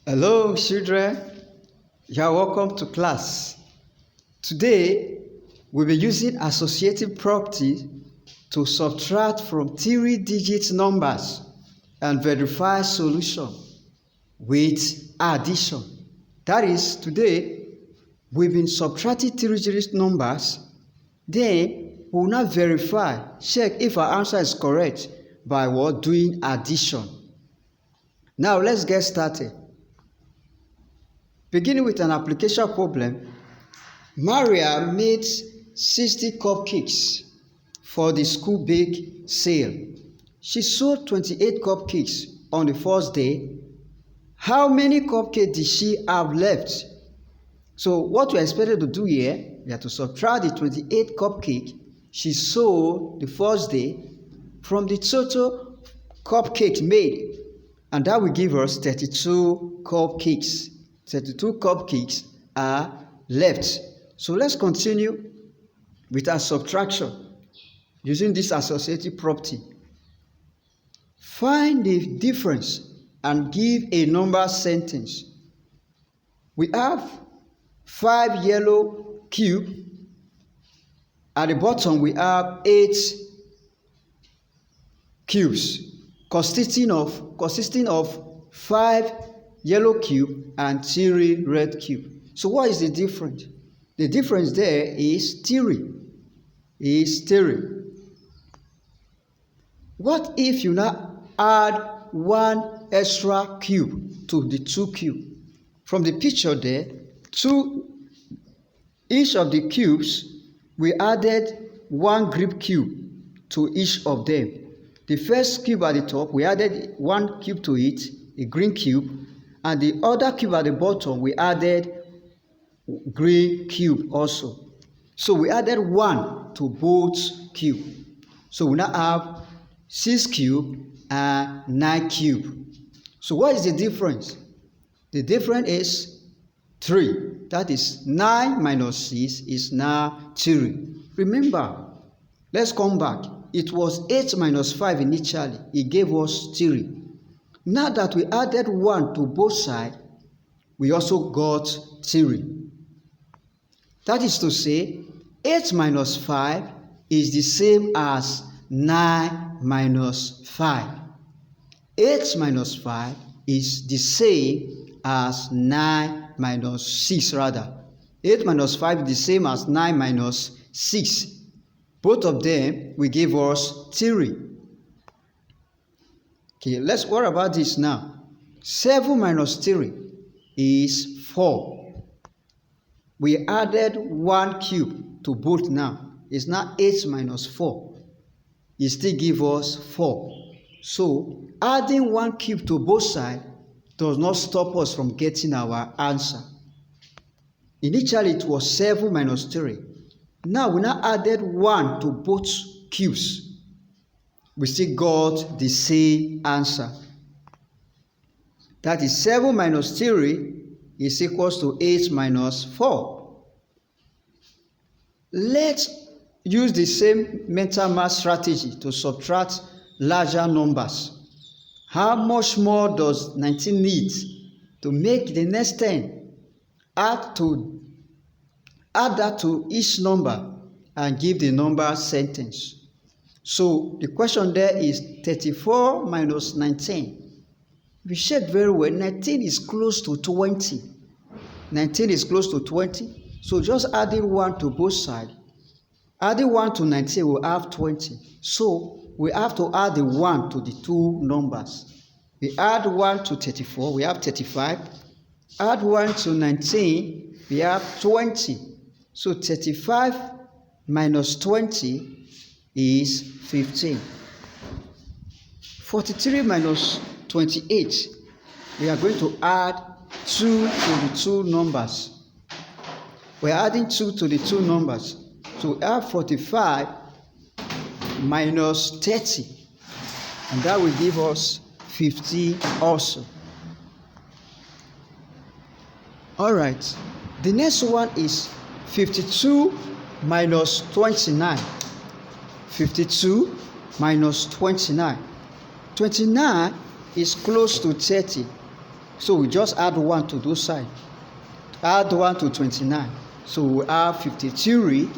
Hello, children. You are welcome to class. Today, we'll be using associative property to subtract from three-digit numbers and verify solution with addition. That is, today, we've been subtracting three-digit numbers. Then, we will now check if our answer is correct by what? Doing addition. Now, let's get started. Beginning with an application problem, Maria made 60 cupcakes for the school bake sale. She sold 28 cupcakes on the first day. How many cupcakes did she have left? So what we're expected to do here, we have to subtract the 28 cupcakes she sold the first day from the total cupcakes made. And that will give us 32 cupcakes. 32 cupcakes are left. So let's continue with our subtraction using this associative property. Find the difference and give a number sentence. We have 5 yellow cubes. At the bottom we have 8 cubes consisting of 5 yellow cube and 3 red cube. So what is the difference? The difference there is 3. What if you now add 1 extra cube to the 2 cube? From the picture there, each of the cubes, we added 1 green cube to each of them. The first cube at the top, we added 1 cube to it, a green cube, and the other cube at the bottom, we added green cube also. So we added 1 to both cube. So we now have 6 cube and 9 cube. So what is the difference? The difference is 3. That is 9 minus 6 is now 3. Remember, let's come back. It was 8 minus 5 initially. It gave us 3. Now that we added 1 to both sides, we also got 3. That is to say, 8 minus 5 is the same as 9 minus 5. 8 minus 5 is the same as 9 minus 6 rather. 8 minus 5 is the same as 9 minus 6. Both of them will give us 3. Okay, what about this now? 7 minus 3 is 4. We added 1 cube to both now. It's now 8 minus 4. It still gives us 4. So, adding 1 cube to both sides does not stop us from getting our answer. Initially, it was 7 minus 3. Now, we now added 1 to both cubes. We still got the same answer. That is 7 minus 3 is equals to 8 minus 4. Let's use the same mental math strategy to subtract larger numbers. How much more does 19 need to make the next 10? Add that to each number and give the number sentence. So the question there is 34 minus 19. If you check very well, 19 is close to 20. 19 is close to 20. So just adding 1 to both sides. Adding 1 to 19 will have 20. So we have to add the 1 to the 2 numbers. We add 1 to 34, we have 35. Add 1 to 19, we have 20. So 35 minus 20 is 15. 43 minus 28. We are going to add 2 to the 2 numbers. We are adding 2 to the 2 numbers. So we have 45 minus 30. And that will give us 50 also. Alright. The next one is 52 minus 29. 52 minus 29. 29 is close to 30. So we just add 1 to those sides. Add 1 to 29. So we have 53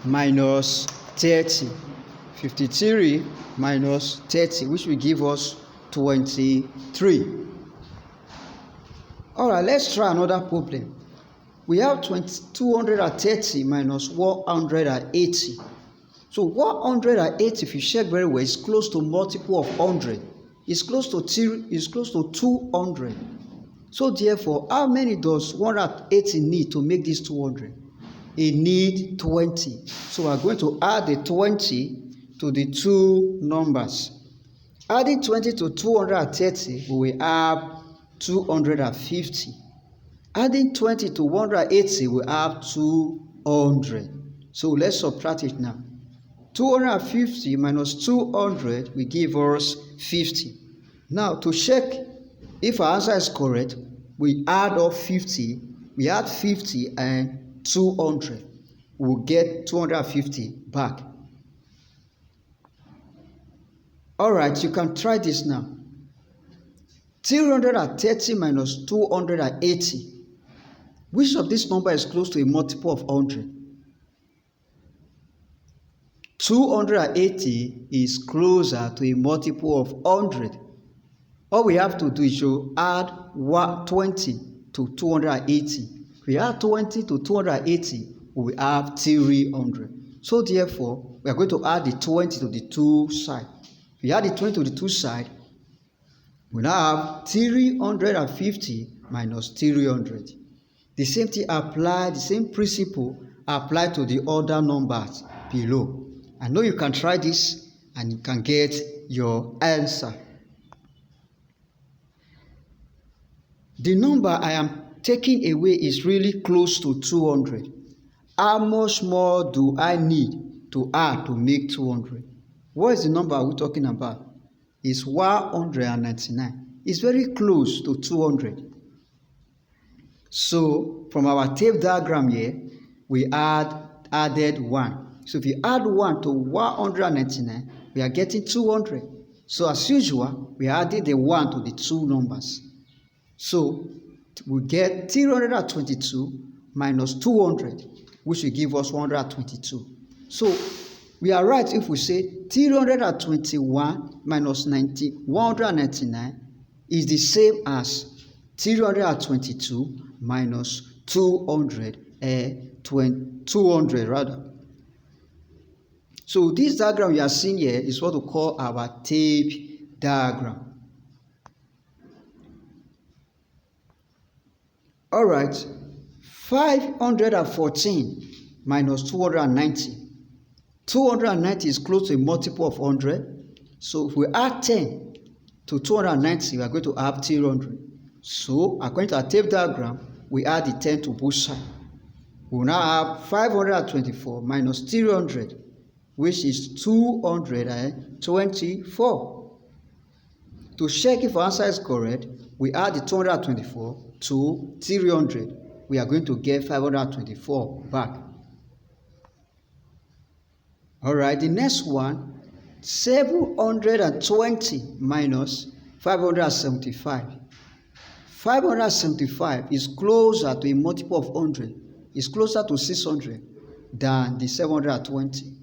minus 30. 53 minus 30, which will give us 23. Alright, let's try another problem. We have 230 minus 180. So 180, if you check very well, is close to multiple of 100. It's close to 200. So therefore, how many does 180 need to make this 200? It needs 20. So we are going to add the 20 to the two numbers. Adding 20 to 230, we will have 250. Adding 20 to 180, we have 200. So let's subtract it now. 250 minus 200 will give us 50. Now to check if our answer is correct, we add up 50. We add 50 and 200. We'll get 250 back. Alright, you can try this now. 330 minus 280. Which of this number is close to a multiple of 100? 280 is closer to a multiple of 100. All we have to do is to add 20 to 280. If we add 20 to 280, we have 300. So therefore, we are going to add the 20 to the two sides. If we add the 20 to the two sides, we now have 350 minus 300. The same thing applied, the same principle applied to the other numbers below. I know you can try this and you can get your answer. The number I am taking away is really close to 200. How much more do I need to add to make 200? What is the number we're talking about? It's 199. It's very close to 200. So from our tape diagram here, we added 1. So if you add 1 to 199, we are getting 200. So as usual, we added the 1 to the two numbers. So we get 322 minus 200, which will give us 122. So we are right if we say 321 minus 199 is the same as 322 minus 200 rather. So this diagram you are seeing here is what we call our tape diagram. Alright, 514 minus 290. 290 is close to a multiple of 100. So if we add 10 to 290, we are going to have 300. So according to our tape diagram, we add the 10 to both sides. We will now have 524 minus 300, which is 224. To check if our answer is correct, we add the 224 to 300. We are going to get 524 back. Alright, the next one, 720 minus 575. 575 is closer to a multiple of 100. It's closer to 600 than the 720.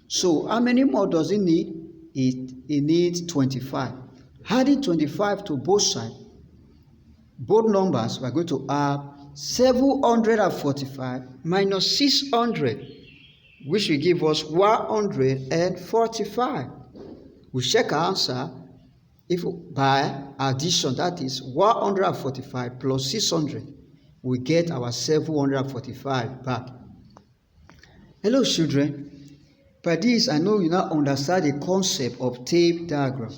So how many more does it need? It needs 25. Adding 25 to both sides, both numbers, we are going to have 745 minus 600, which will give us 145. We check our answer if by addition, that is 145 plus 600, we get our 745 back. Hello children, by this I know you now understand the concept of tape diagram.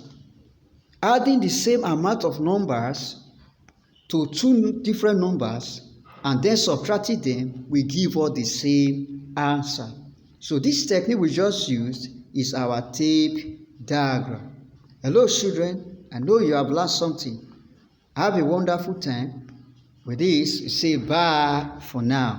Adding the same amount of numbers to two different numbers and then subtracting them will give us the same answer. So this technique we just used is our tape diagram. Hello children, I know you have learned something. Have a wonderful time. With this, we say bye for now.